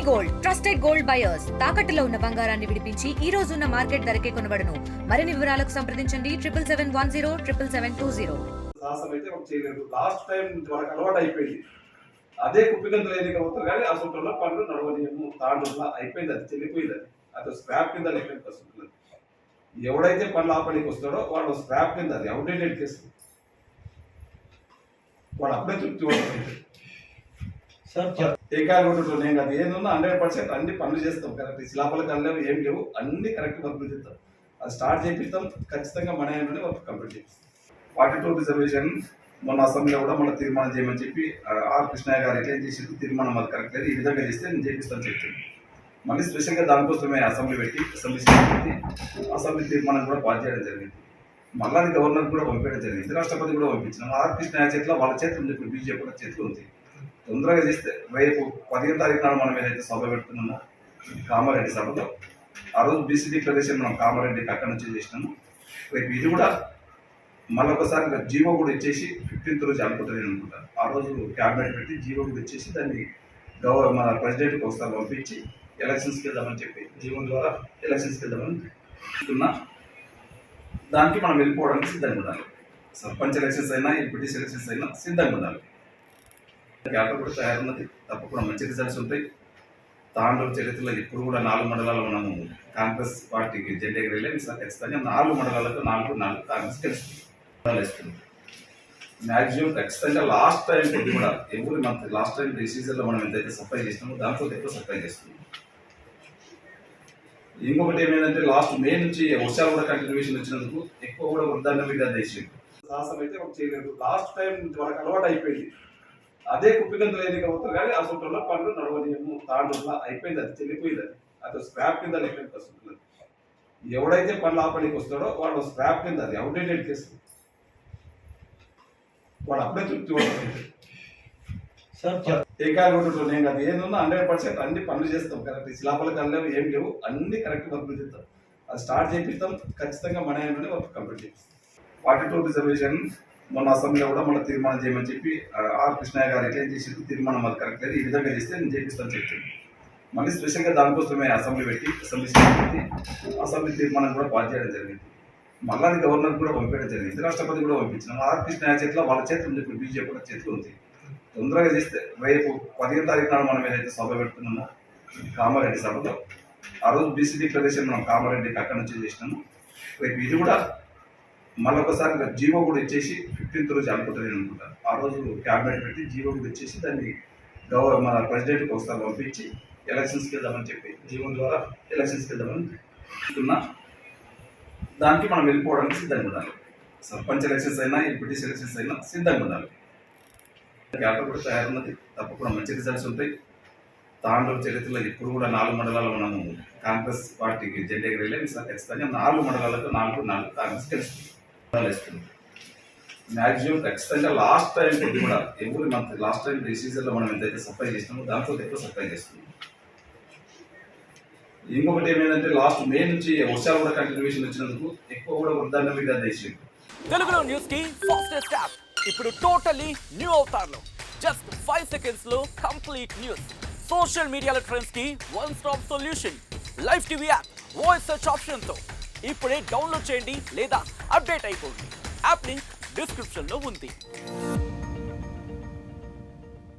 Gold trusted gold buyers తాకట్టులో ఉన్న బంగారాన్ని విడిపించి ఈ రోజు ఉన్న మార్కెట్ ధరకే కొనబడును. మరిన్ని వివరాలకు సంప్రదించండి 77107720. సాహసం అయితే ఒక చేయలేదు. లాస్ట్ టైం వాళ్ళకి అలవాటు అయిపోయింది. అదే కుప్పిగంతులు ఎన్నిక అవుతారు కానీ అసలు పనులు నడవనీయము తాండ్రులా అయిపోయింది. అది చెల్లిపోయింది. అది స్క్రాప్ కింద లెక్కకి వస్తుంది. ఎవడైతే పనులు ఆపడానికి వస్తాడో వాడు స్క్రాప్ కింద, అది అవుట్డేటెడ్ కేసు. వాడు అప్పుడే తృప్తి పడుతుంది. ఏకాలు నేను అది ఏందన్నా 100% అన్ని పనులు చేస్తాం కరెక్ట్. శిలాపల కళ్ళు ఏం లేవు, అన్ని కరెక్ట్ వర్క్ చేస్తాం. అది స్టార్ట్ చేపిస్తాం ఖచ్చితంగా మన ఏంటంటే వర్క్ కంప్లీట్ చేపిస్తాం. 42 రిజర్వేషన్ మొన్న అసెంబ్లీలో కూడా మన తీర్మానం చేయమని చెప్పి ఆర్ కృష్ణయ్య గారు ఎట్లా చేసి తీర్మానం అది కరెక్ట్ లేదు, ఈ విధంగా చేస్తే నేను చేపిస్తాను చెప్తాను. మళ్ళీ స్పెషల్గా దానికోసమే అసెంబ్లీ పెట్టి అసెంబ్లీ తీర్మానం కూడా పాస్ చేయడం జరిగింది. మళ్ళీ అది గవర్నర్ కూడా పంపించడం జరిగింది, రాష్ట్రపతి కూడా పంపించినాం. ఆర్ కృష్ణయ్య చేతిలో వాళ్ళ చేతులు ఉంది, ఇప్పుడు బీజేపీ కూడా చేతిలో ఉంది. తొందరగా చేస్తే రేపు 15వ తారీఖు నాడు మనం ఏదైతే సభ పెడుతున్నామో కామారెడ్డి సభలో, ఆ రోజు బీసీ డిక్లరేషన్ మనం కామారెడ్డికి అక్కడి నుంచి చేసినాము. రేపు ఇది కూడా మళ్ళీ ఒకసారి జీవో కూడా ఇచ్చేసి 15th రోజు అనుకుంటుంది అనుకుంటాను. ఆ రోజు క్యాబినెట్ పెట్టి జీవో కూడా ఇచ్చేసి దాన్ని మన ప్రెసిడెంట్కి ఒకసారి పంపించి ఎలక్షన్స్కి వెళ్దామని చెప్పి జీవో ద్వారా ఎలక్షన్స్కి వెళ్దామని చెప్తున్నా. దానికి మనం వెళ్ళిపోవడానికి సిద్ధంగా ఉండాలి. సర్పంచ్ ఎలక్షన్స్ అయినా ఎంపీటీసీ ఎలక్షన్స్ అయినా సిద్ధంగా ఉండాలి. క్యాటర్ కూడా తయారున్నది, తప్పకుండా మంచి రిజల్ట్స్ ఉంటాయి. తాండూరు చరిత్రలో ఇప్పుడు కూడా 4 మండలాలు మనము కాంగ్రెస్ పార్టీకి జెండా ఎగరేయలేదు. ఈసారి ఖచ్చితంగా 4 మండలాలకు 4 కాంగ్రెస్ గెలుస్తుంది. మ్యాక్సిమం ఖచ్చితంగా లాస్ట్ టైం కూడా ఎవ్రీ మంత్ లాస్ట్ టైం ఈ సీజన్లో మనం ఎంతైతే సప్లై చేసినామో దాంట్లో ఎక్కువ సప్లై చేస్తున్నాం. ఇంకొకటి ఏమైందంటే లాస్ట్ మే నుంచి వర్షాలు కూడా కంటిన్యూషన్ వచ్చినందుకు ఎక్కువ కూడా వృద్ధాన్ని మీద దేశం సాహసం అయితే ఒక చేయలేదు. లాస్ట్ టైం వాళ్ళకి అలవాటు అయిపోయింది. అదే కుప్పిగంతులు ఎన్నిక అవుతారు కానీ అసలు పనులు నడవనీయము తాండ్రులా అయిపోయింది. అది చెల్లిపోయింది. అది స్క్రాప్ కింద లెక్కకి వస్తుంది. ఎవడైతే పనులు ఆపడానికి వస్తాడో వాడు స్క్రాప్ కింద, అది అవుట్డేటెడ్ కేసు. వాడు అప్పుడే తృప్తి పడుతుంది. ఏకాలు నేను అది ఏందన్నా 100% అన్ని పనులు చేస్తాం కరెక్ట్. శిలాపల కళ్ళు ఏం లేవు, అన్ని కరెక్ట్ వర్క్ చేస్తాం. అది స్టార్ట్ చేపిస్తాం ఖచ్చితంగా మన ఏంటంటే వర్క్ కంప్లీట్ చేపిస్తాం. 42 రిజర్వేషన్ మొన్న అసెంబ్లీలో కూడా మన తీర్మానం చేయమని చెప్పి ఆర్ కృష్ణయ్య గారు ఎట్లా చేసి తీర్మానం అది కరెక్ట్ లేదు, ఈ విధంగా చేస్తే నేను చేపిస్తాను చెప్తాను. మళ్ళీ స్పెషల్గా దానికోసమే అసెంబ్లీ పెట్టి అసెంబ్లీ తీర్మానం కూడా పాస్ చేయడం జరిగింది. మళ్ళీ అది గవర్నర్ కూడా పంపించడం జరిగింది, రాష్ట్రపతి కూడా పంపించినాం. ఆర్ కృష్ణయ్య చేతిలో వాళ్ళ చేతులు ఉంది, ఇప్పుడు బీజేపీ కూడా చేతిలో ఉంది. తొందరగా చేస్తే రేపు 15వ తారీఖు నాడు మనం ఏదైతే సభ పెడుతున్నామో కామారెడ్డి సభలో, ఆ రోజు బీసీ డిక్లరేషన్ మనం కామారెడ్డికి అక్కడి నుంచి చేసినాము. రేపు ఇది కూడా మళ్ళీ ఒకసారి జీవో కూడా ఇచ్చేసి 15th రోజు అనుకుంటుంది అనుకుంటాను. ఆ రోజు క్యాబినెట్ పెట్టి జీవో కూడా ఇచ్చేసి దాన్ని మన ప్రెసిడెంట్కి ఒకసారి పంపించి ఎలక్షన్స్కి వెళ్దామని చెప్పి జీవో ద్వారా ఎలక్షన్స్కి వెళ్దామని చెప్తున్నా. దానికి మనం వెళ్ళిపోవడానికి సిద్ధంగా ఉండాలి. సర్పంచ్ ఎలక్షన్స్ అయినా ఎంపీటీసీ ఎలక్షన్స్ అయినా సిద్ధంగా ఉండాలి. క్యాటర్ కూడా తయారున్నది, తప్పకుండా మంచి రిజల్ట్స్ ఉంటాయి. తాండూరు చరిత్రలో ఇప్పుడు కూడా 4 మండలాలు మనము కాంగ్రెస్ పార్టీకి జెండా ఎగరేయలేదు. ఈసారి ఖచ్చితంగా 4 మండలాలకు 4 కాంగ్రెస్ గెలుస్తుంది. మ్యాక్సిమం ఖచ్చితంగా లాస్ట్ టైం కూడా ఎవ్రీ మంత్ లాస్ట్ టైం ఈ సీజన్లో మనం ఎంతైతే సప్లై చేసినామో దాంట్లో ఎక్కువ సప్లై చేస్తున్నాం. ఇంకొకటి ఏమైందంటే లాస్ట్ మే నుంచి వర్షాలు కూడా కంటిన్యూషన్ వచ్చినందుకు ఎక్కువ కూడా వృద్ధాన్ని మీద దేశం. తెలుగులో న్యూస్ కి ఫాస్టెస్ట్ యాప్ ఇప్పుడు టోటలీ న్యూ అవతార్లో జస్ట్ 5 seconds లో కంప్లీట్ న్యూస్. సోషల్ మీడియాలో ట్రెండ్స్ కి one stop solution. Live TV app voice search option తో ఇప్పుడే డౌన్లోడ్ చేయండి లేదా అప్డేట్ అయిపోండి. యాప్ లింక్ డిస్క్రిప్షన్ లో ఉంది.